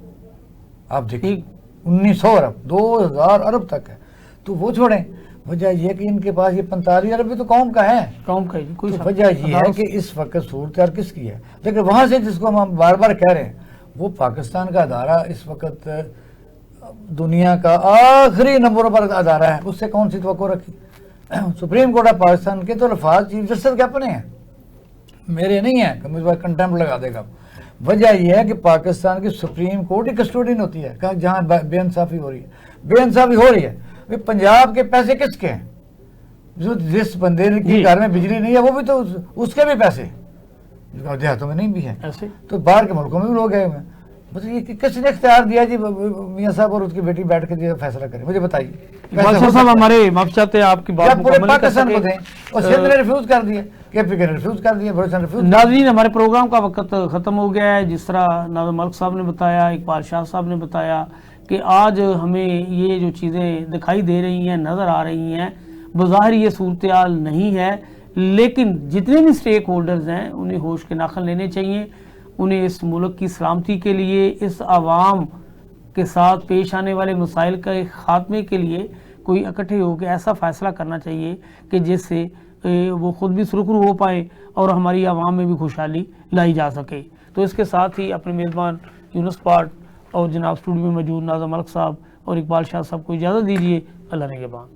آپ دیکھیں 1900 ارب 2,000 ارب تک ہے تو وہ چھوڑیں. وجہ یہ کہ ان کے پاس یہ 45 ارب بھی تو قوم کا ہے. قوم کا کوئی وجہ یہ ہے کہ اس وقت صورتحال کس کی ہے. لیکن وہاں سے جس کو ہم بار بار کہہ رہے ہیں وہ پاکستان کا ادارہ اس وقت دنیا کا آخری نمبر پر ادارہ ہے، اس سے کون سی توقع رکھی؟ سپریم کورٹ آف پاکستان کے تو الفاظ چیف جسٹس کے اپنے ہیں، میرے نہیں ہیں کہ مجھ پر کنٹمپٹ لگا دے گا. وجہ یہ ہے کہ پاکستان کی سپریم کورٹ ہی کسٹوڈین ہوتی ہے جہاں بے انصافی ہو رہی ہے. بے انصافی ہو رہی ہے. پنجاب کے پیسے کس کے ہیں؟ جس بندے کے گھر میں بجلی نہیں ہے وہ بھی تو اس کے بھی پیسے دیہاتوں میں نہیں بھی ہیں. تو باہر کے ملکوں میں بھی لوگ گئے ہوئے ہیں. یہ کس نے اختیار دیا جی میاں صاحب اور اس کی بیٹی بیٹھ کے جو فیصلہ کریں؟ مجھے بتائیے. صاحب ہمارے معاف چاہتے ہیں آپ کی بات پورے پاکستان کو دیں اور سندھ نے ریفیوز کر دیا، کے پی کے نے ریفیوز کر دیا، بلوچستان ریفیوز. ناظرین ہمارے پروگرام کا وقت ختم ہو گیا ہے. جس طرح ناظم ملک صاحب نے بتایا، اقبال شاہ صاحب نے بتایا کہ آج ہمیں یہ جو چیزیں دکھائی دے رہی ہیں، نظر آ رہی ہیں، بظاہر یہ صورتحال نہیں ہے، لیکن جتنے بھی سٹیک ہولڈرز ہیں انہیں ہوش کے ناخن لینے چاہیے. انہیں اس ملک کی سلامتی کے لیے، اس عوام کے ساتھ پیش آنے والے مسائل کے خاتمے کے لیے کوئی اکٹھے ہو کے ایسا فیصلہ کرنا چاہیے کہ جس سے وہ خود بھی سرخرو ہو پائیں اور ہماری عوام میں بھی خوشحالی لائی جا سکے. تو اس کے ساتھ ہی اپنے میزبان یونس پاٹ اور جناب اسٹوڈیو میں موجود ناظم ملک صاحب اور اقبال شاہ صاحب کو اجازت دیجیے. اللہ نگہبان.